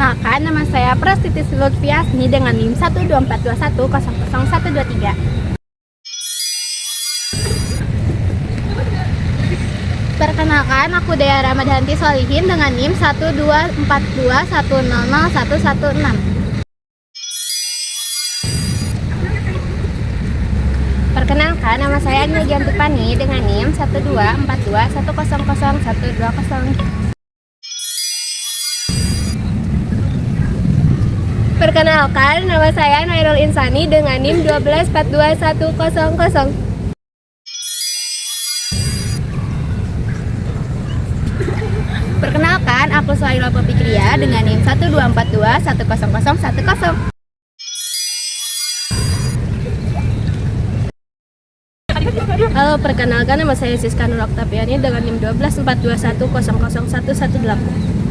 Perkenalkan, nama saya Prasetya Lutfiasni dengan NIM 12421000123. Perkenalkan, aku Dea Ramadhanti Solihin dengan NIM 12421000116. Perkenalkan, nama saya Agnes Giantupani dengan NIM 12421000120. Perkenalkan, nama saya Nairul Insani dengan NIM 1242100. Perkenalkan, aku Suhaila Popikria dengan NIM 124210010. Halo, perkenalkan, nama saya Siska Nur Oktaviani dengan NIM 12421000118.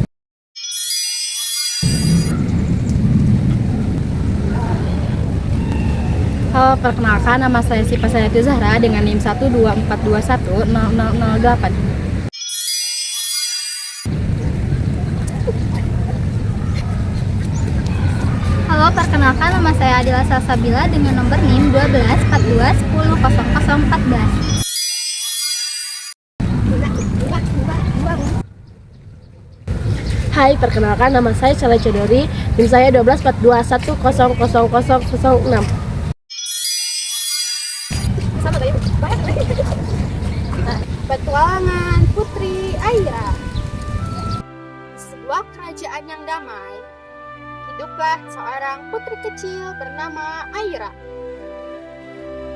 Halo, perkenalkan, nama saya Sipa Sayati Zahra dengan NIM 124210008. Halo, perkenalkan, nama saya Adila Salsabila dengan nomor NIM 124210014. Hai, perkenalkan, nama saya Shala Chodori, NIM saya 12421000006. Petualangan Putri Aira. Sebuah kerajaan yang damai, hiduplah seorang putri kecil bernama Aira.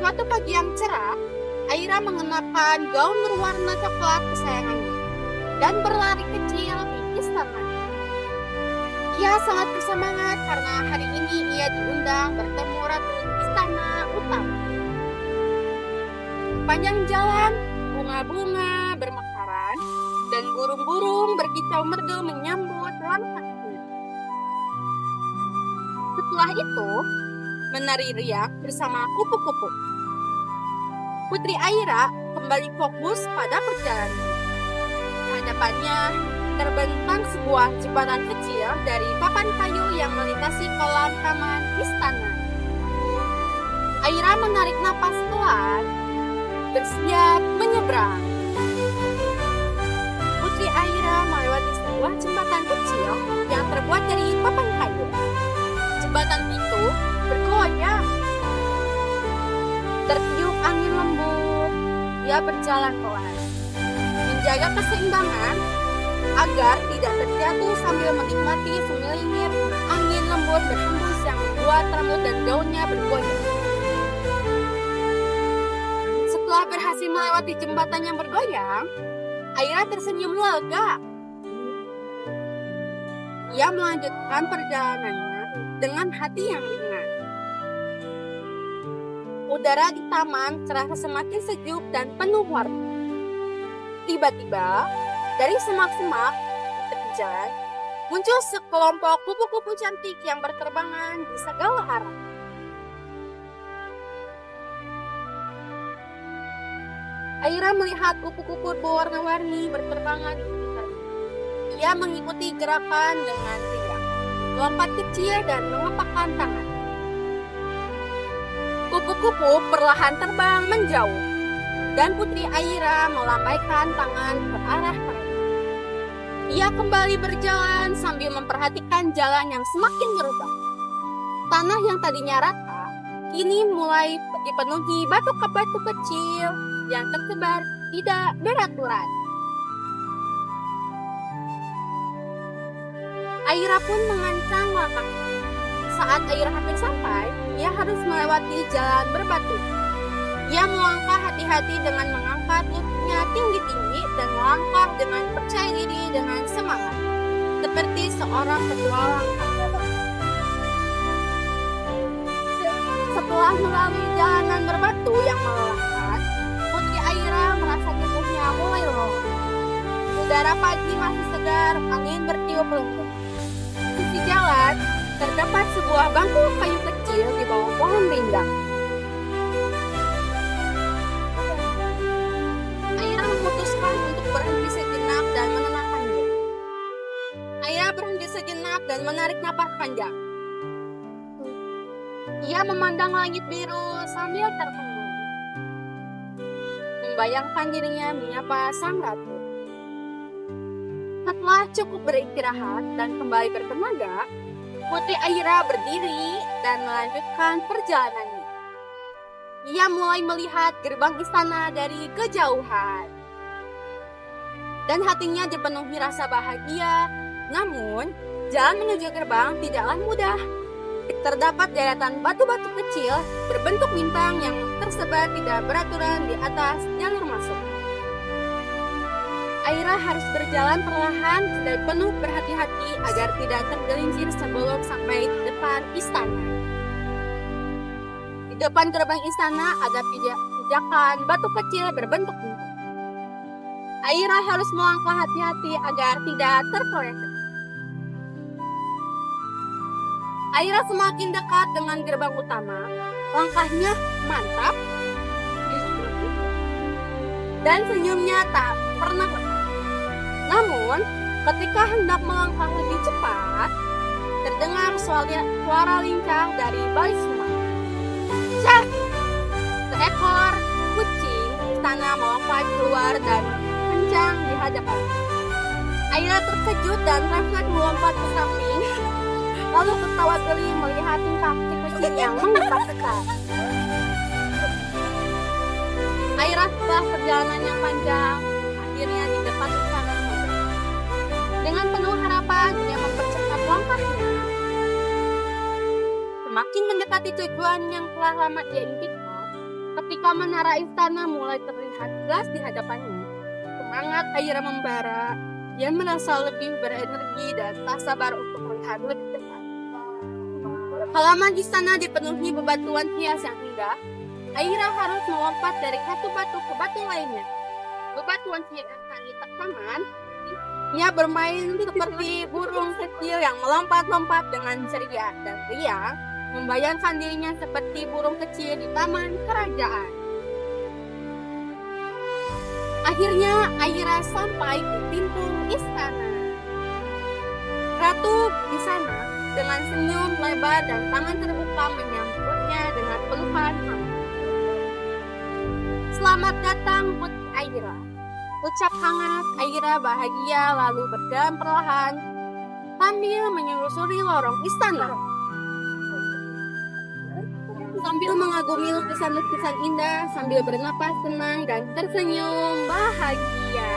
Suatu pagi yang cerah, Aira mengenakan gaun berwarna coklat kesayangannya dan berlari kecil di istana. Ia sangat bersemangat karena hari ini ia diundang bertemu ratu istana utama. Panjang jalan, bunga-bunga bermekaran dan burung-burung berkicau merdu menyambut langkahnya. Setelah itu, menari riang bersama kupu-kupu. Putri Aira kembali fokus pada perjalanan. Di hadapannya terbentang sebuah jembatan kecil dari papan kayu yang melintasi kolam taman istana. Aira menarik napas pelan, bersiap menyeberang. Putri Aira melewati sebuah jembatan kecil yang terbuat dari papan kayu. Jembatan itu bergoyang. Tertiup angin lembut, ia berjalan pelan, menjaga keseimbangan agar tidak terjatuh sambil menikmati semelintir angin lembut berhembus yang membuat rambut dan gaunnya bergoyang. Setelah berhasil melewati jembatan yang bergoyang, Aira tersenyum lega. Ia melanjutkan perjalanannya dengan hati yang ringan. Udara di taman terasa semakin sejuk dan penuh warna. Tiba-tiba, dari semak-semak di tepi jalan, muncul sekelompok kupu-kupu cantik yang berterbangan di segala arah. Aira melihat kupu-kupu berwarna-warni berterbangan di sekitarnya. Ia mengikuti gerakan dengan riang, melompat kecil dan mengepakkan tangan. Kupu-kupu perlahan terbang menjauh, dan Putri Aira melambaikan tangan ke arah mereka. Ia kembali berjalan sambil memperhatikan jalan yang semakin berubah. Tanah yang tadinya rata, kini mulai dipenuhi batu kecil yang tersebar tidak beraturan. Aira pun mengancang langkahnya. Saat Aira hampir sampai, ia harus melewati jalan berbatu. Ia melangkah hati-hati dengan mengangkat lututnya tinggi-tinggi dan melangkah dengan percaya diri dengan semangat, seperti seorang petualang. Setelah melalui jalanan berbatu yang melelahkan, Putri Aira merasa tubuhnya mulai lelah. Udara pagi masih segar, angin bertiup lembut. Di sisi jalan, terdapat sebuah bangku kayu kecil di bawah pohon rindang. Aira memutuskan untuk berhenti sejenak dan menenangkan diri. Aira berhenti sejenak dan menarik napas panjang. Ia memandang langit biru sambil termenung, membayangkan dirinya menyapa sang ratu. Setelah cukup beristirahat dan kembali bertenaga, Putri Aira berdiri dan melanjutkan perjalanannya. Ia mulai melihat gerbang istana dari kejauhan, dan hatinya dipenuhi rasa bahagia. Namun, jalan menuju gerbang tidaklah mudah. Terdapat deretan batu-batu kecil berbentuk bintang yang tersebar tidak beraturan di atas jalur masuk. Aira harus berjalan perlahan dan penuh berhati-hati agar tidak tergelincir sebelum sampai di depan istana. Di depan gerbang istana ada pijakan batu kecil berbentuk bintang. Aira harus melangkah hati-hati agar tidak terpeleset. Aira semakin dekat dengan gerbang utama, langkahnya mantap, dan senyumnya tak pernah lepas. Namun, ketika hendak melangkah lebih cepat, terdengar suara lincah dari balik sungai. Cah! Seekor kucing istana melompat keluar dan kencang di hadapan. Aira terkejut dan refleks melompat ke samping, lalu ketawa geli melihat tingkah si kucing yang mengepas-epas. Aira setelah perjalanan yang panjang, akhirnya di depan istana. Dengan penuh harapan, dia mempercepat langkahnya. Semakin mendekati tujuan yang telah lama dia impikan, ketika menara istana mulai terlihat jelas di hadapannya, semangat Aira membara. Dia merasa lebih berenergi dan tak sabar untuk melihat lebih dekat. Halaman istana dipenuhi bebatuan hias yang indah. Aira harus melompat dari satu batu ke batu lainnya. Bebatuan hias yang tak taman, ia bermain seperti burung kecil yang melompat-lompat dengan ceria dan riang, membayangkan dirinya seperti burung kecil di taman kerajaan. Akhirnya Aira sampai di pintu istana. Ratu di sana dengan senyum lebar dan tangan terbuka menyambutnya dengan pelukan hangat. Selamat datang Putri Aira. Ucap hangat Aira bahagia lalu berjalan perlahan sambil menyusuri lorong istana. Sambil mengagumi lukisan-lukisan indah, sambil bernapas tenang dan tersenyum bahagia.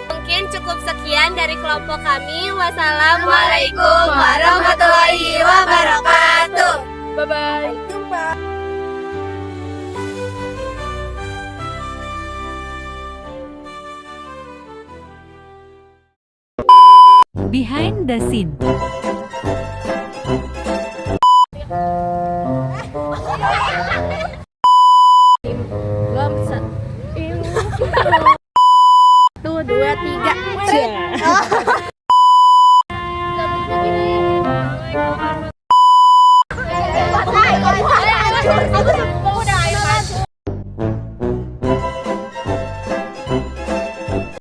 Mungkin cukup sekian dari kelompok kami. Wassalamualaikum warahmatullahi wabarakatuh. Bye-bye. Jumpa. Behind the scene. Belum bisa. 1, 2, 3.